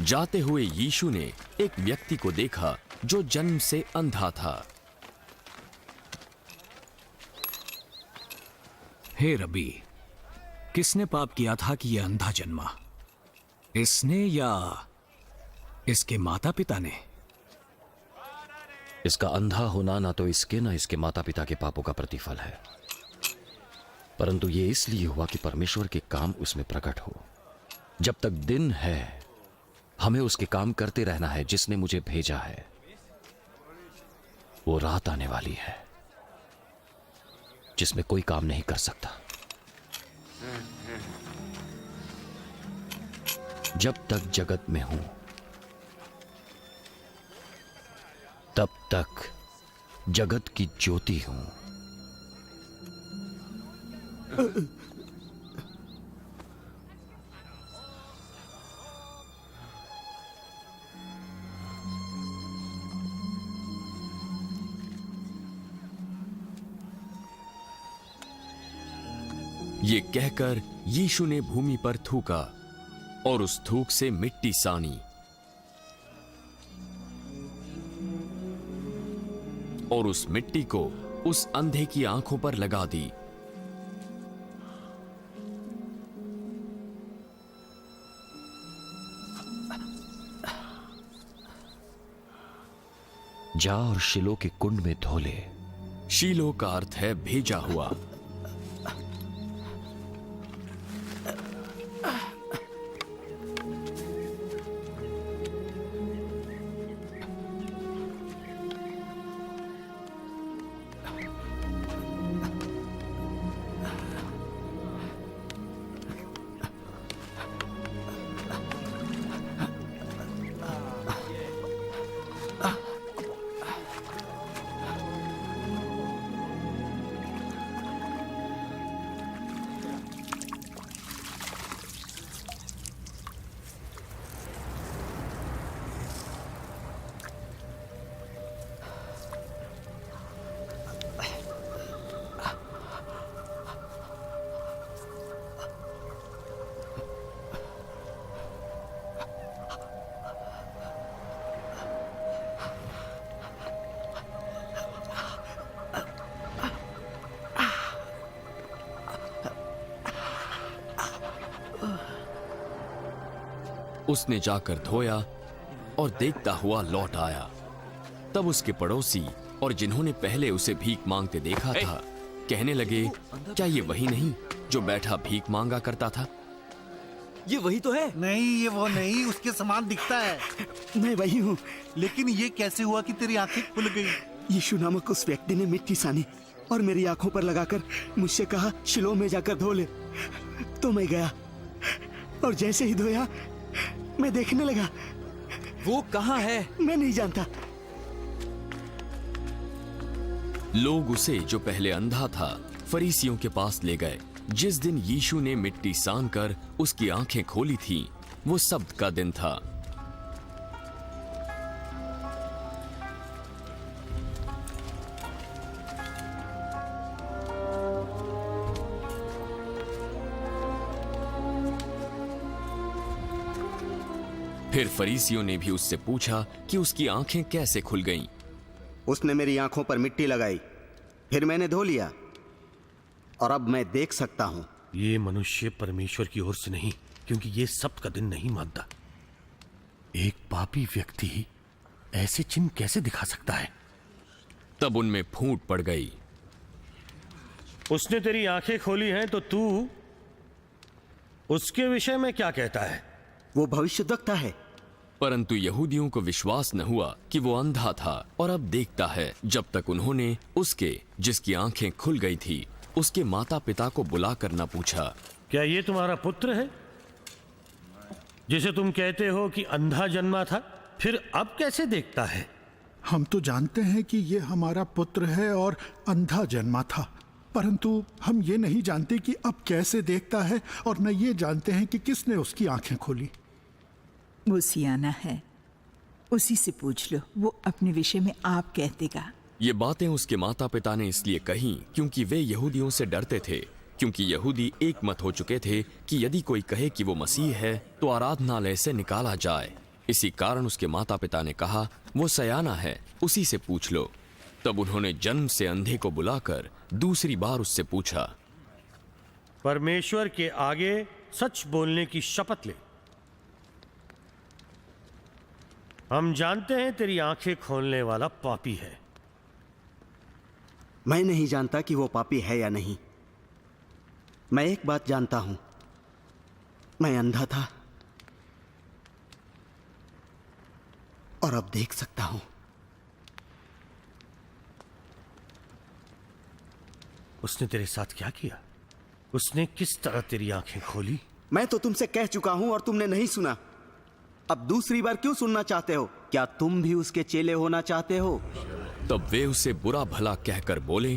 जाते हुए यीशु ने एक व्यक्ति को देखा जो जन्म से अंधा था। हे रबी, किसने पाप किया था कि यह अंधा जन्मा, इसने या इसके माता पिता ने? इसका अंधा होना ना तो इसके ना इसके माता पिता के पापों का प्रतिफल है, परंतु ये इसलिए हुआ कि परमेश्वर के काम उसमें प्रकट हो। जब तक दिन है हमें उसके काम करते रहना है जिसने मुझे भेजा है। वो रात आने वाली है जिसमें कोई काम नहीं कर सकता। जब तक जगत में हूं तब तक जगत की ज्योति हूं। ये कहकर यीशु ने भूमि पर थूका और उस थूक से मिट्टी सानी और उस मिट्टी को उस अंधे की आंखों पर लगा दी। जा और शिलो के कुंड में धो ले। शीलो का अर्थ है भेजा हुआ। उसने जाकर धोया और देखता हुआ लौट आया। तब उसके पड़ोसी और जिन्होंने पहले उसे भीख मांगते देखा था कहने लगे, क्या ये वही नहीं जो बैठा भीख मांगा करता था? ये वही तो है। नहीं, ये वो नहीं, उसके समान दिखता है। मैं वही हूँ। लेकिन ये कैसे हुआ कि तेरी आंखें खुल गई? यीशु नामक उस व्यक्ति ने मिट्टी सानी और मेरी आंखों पर लगाकर मुझसे कहा, शिलो में जाकर धो ले। तो मैं गया और जैसे ही धोया मैं देखने लगा। वो कहाँ है? मैं नहीं जानता। लोग उसे, जो पहले अंधा था, फरीसियों के पास ले गए। जिस दिन यीशु ने मिट्टी सान कर उसकी आंखें खोली थी, वो सब्त का दिन था। फिर फरीसियों ने भी उससे पूछा कि उसकी आंखें कैसे खुल गईं। उसने मेरी आंखों पर मिट्टी लगाई, फिर मैंने धो लिया और अब मैं देख सकता हूं। ये मनुष्य परमेश्वर की ओर से नहीं, क्योंकि ये सब्त का दिन नहीं मानता। एक पापी व्यक्ति ऐसे चिन्ह कैसे दिखा सकता है? तब उनमें फूट पड़ गई। उसने तेरी आंखें खोली हैं तो तू उसके विषय में क्या कहता है? वो भविष्यद्वक्ता है। परंतु यहूदियों को विश्वास न हुआ कि वो अंधा था और अब देखता है, जब तक उन्होंने उसके, जिसकी आंखें खुल गई थी, उसके माता पिता को बुलाकर न पूछा, क्या ये तुम्हारा पुत्र है जिसे तुम कहते हो कि अंधा जन्मा था? फिर अब कैसे देखता है? हम तो जानते हैं कि ये हमारा पुत्र है और अंधा जन्मा था, परंतु हम ये नहीं जानते कि अब कैसे देखता है, और न ये जानते हैं कि किसने उसकी आंखें खोली। वो सियाना है उसी से पूछ लो, वो अपने विषय में आप कह देगा। ये बातें उसके माता पिता ने इसलिए कही क्योंकि वे यहूदियों से डरते थे, क्योंकि यहूदी एक मत हो चुके थे कि यदि कोई कहे कि वो मसीह है तो आराधनालय से निकाला जाए। इसी कारण उसके माता पिता ने कहा, वो सयाना है, उसी से पूछ लो। तब उन्होंने जन्म से अंधे को बुलाकर दूसरी बार उससे पूछा, परमेश्वर के आगे सच बोलने की शपथ ले। हम जानते हैं तेरी आंखें खोलने वाला पापी है। मैं नहीं जानता कि वो पापी है या नहीं। मैं एक बात जानता हूं, मैं अंधा था और अब देख सकता हूं। उसने तेरे साथ क्या किया? उसने किस तरह तेरी आंखें खोली? मैं तो तुमसे कह चुका हूं और तुमने नहीं सुना। अब दूसरी बार क्यों सुनना चाहते हो? क्या तुम भी उसके चेले होना चाहते हो? तब वे उसे बुरा भला कहकर बोले,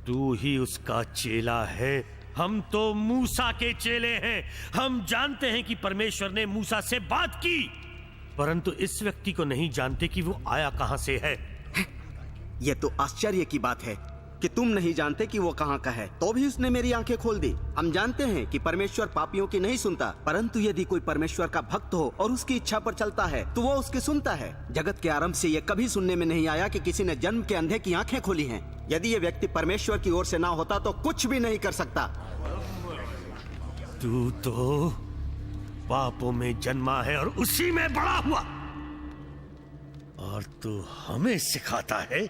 तू ही उसका चेला है। हम तो मूसा के चेले हैं। हम जानते हैं कि परमेश्वर ने मूसा से बात की, परंतु इस व्यक्ति को नहीं जानते कि वो आया कहां से है। यह तो आश्चर्य की बात है कि तुम नहीं जानते कि वो कहां का है, तो भी उसने मेरी आंखें खोल दी। हम जानते हैं कि परमेश्वर पापियों की नहीं सुनता, परंतु यदि कोई परमेश्वर का भक्त हो और उसकी इच्छा पर चलता है तो वो उसकी सुनता है। जगत के आरंभ से यह कभी सुनने में नहीं आया कि किसी ने जन्म के अंधे की आंखें खोली हैं। यदि ये व्यक्ति परमेश्वर की ओर से ना होता तो कुछ भी नहीं कर सकता। तू तो पापों में जन्मा है और उसी में बड़ा हुआ, और तू हमें सिखाता है।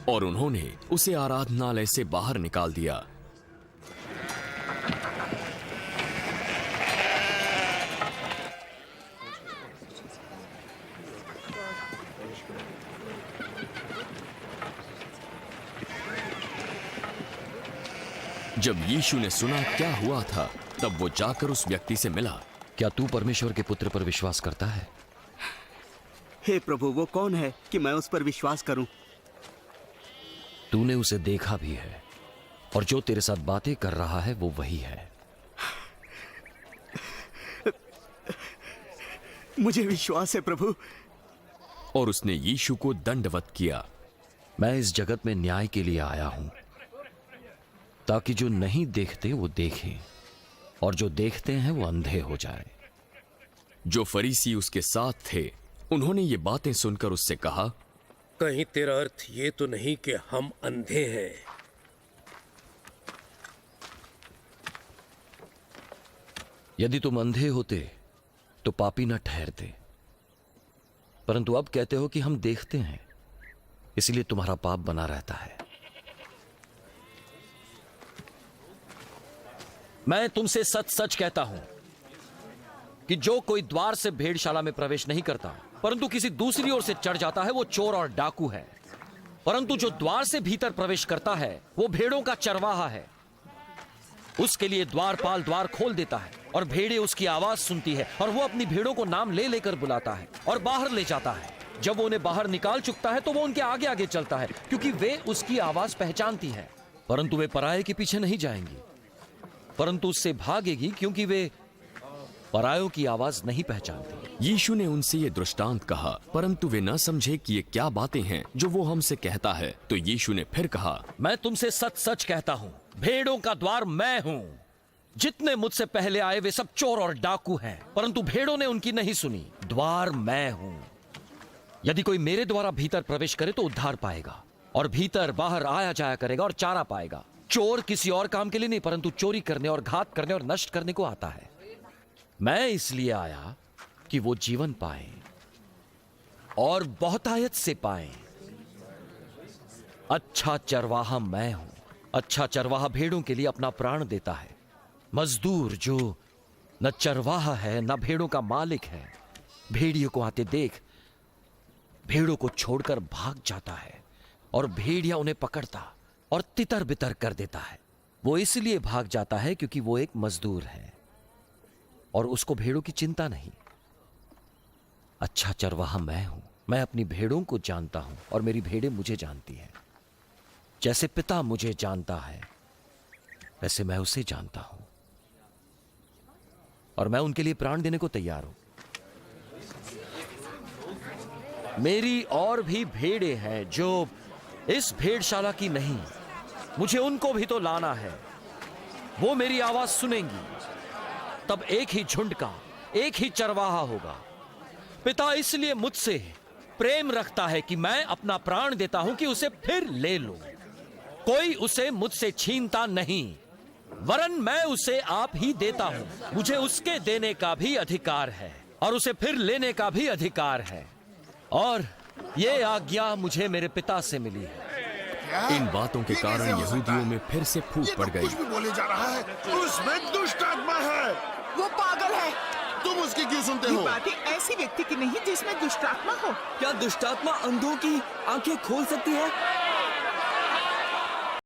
और उन्होंने उसे आराधनालय से बाहर निकाल दिया। जब यीशु ने सुना क्या हुआ था, तब वो जाकर उस व्यक्ति से मिला। क्या तू परमेश्वर के पुत्र पर विश्वास करता है? हे प्रभु, वो कौन है कि मैं उस पर विश्वास करूं? तूने उसे देखा भी है, और जो तेरे साथ बातें कर रहा है वो वही है। मुझे विश्वास है प्रभु। और उसने यीशु को दंडवत किया। मैं इस जगत में न्याय के लिए आया हूं, ताकि जो नहीं देखते वो देखें, और जो देखते हैं वो अंधे हो जाए। जो फरीसी उसके साथ थे, उन्होंने ये बातें सुनकर उससे कहा, कहीं तेरा अर्थ ये तो नहीं कि हम अंधे हैं? यदि तुम अंधे होते तो पापी न ठहरते, परंतु अब कहते हो कि हम देखते हैं, इसलिए तुम्हारा पाप बना रहता है। मैं तुमसे सच सच कहता हूं कि जो कोई द्वार से भेड़शाला में प्रवेश नहीं करता, परंतु किसी दूसरी ओर से चढ़ जाता है, वो चोर और डाकू है। परंतु जो द्वार से भीतर प्रवेश करता है वो भेड़ों का चरवाहा है। उसके लिए द्वारपाल द्वार खोल देता है, और भेड़ें उसकी आवाज सुनती है, और वो अपनी भेड़ों को नाम ले लेकर बुलाता है और बाहर ले जाता है। जब वो उन्हें बाहर निकाल चुकता है तो वो उनके आगे आगे चलता है, क्योंकि वे उसकी आवाज पहचानती है। परंतु वे पराये के पीछे नहीं जाएंगी, परंतु उससे भागेगी, क्योंकि वे परायों की आवाज नहीं पहचानती। यीशु ने उनसे ये दृष्टांत कहा, परंतु वे न समझे कि ये क्या बातें हैं जो वो हमसे कहता है। तो यीशु ने फिर कहा, मैं तुमसे सच सच कहता हूं, भेड़ों का द्वार मैं हूं। जितने मुझसे पहले आए वे सब चोर और डाकू हैं, परंतु भेड़ों ने उनकी नहीं सुनी। द्वार मैं हूं। यदि कोई मेरे द्वारा भीतर प्रवेश करे तो उद्धार पाएगा, और भीतर बाहर आया जाया करेगा और चारा पाएगा। चोर किसी और काम के लिए नहीं, परंतु चोरी करने और घात करने और नष्ट करने को आता है। मैं इसलिए आया कि वो जीवन पाए और बहुतायत से पाए। अच्छा चरवाहा मैं हूं। अच्छा चरवाहा भेड़ों के लिए अपना प्राण देता है। मजदूर जो न चरवाहा है न भेड़ों का मालिक है, भेड़ियों को आते देख भेड़ों को छोड़कर भाग जाता है, और भेड़िया उन्हें पकड़ता और तितर बितर कर देता है। वो इसलिए भाग जाता है क्योंकि वो एक मजदूर है और उसको भेड़ों की चिंता नहीं। अच्छा चरवाहा मैं हूं। मैं अपनी भेड़ों को जानता हूं और मेरी भेड़ें मुझे जानती हैं। जैसे पिता मुझे जानता है वैसे मैं उसे जानता हूं। और मैं उनके लिए प्राण देने को तैयार हूं। मेरी और भी भेड़ें हैं जो इस भेड़शाला की नहीं, मुझे उनको भी तो लाना है। वो मेरी आवाज सुनेंगी, तब एक ही झुंड का एक ही चरवाहा होगा। पिता इसलिए मुझसे प्रेम रखता है कि मैं अपना प्राण देता हूं कि उसे फिर ले लूं। कोई उसे मुझसे छीनता नहीं, वरन मैं उसे आप ही देता हूं। मुझे उसके देने का भी अधिकार है और उसे फिर लेने का भी अधिकार है, और ये आज्ञा मुझे मेरे पिता से मिली है। इन बातों के कारण यहूदियों में फिर से फूट पड़ गई। कुछ भी बोले जा रहा है, उसमें दुष्ट आत्मा है। वो पागल है। तुम उसकी क्यों सुनते ये हो? बातें ऐसी व्यक्ति की नहीं जिसमें दुष्टात्मा हो। क्या दुष्टात्मा अंधों की आंखें खोल सकती है?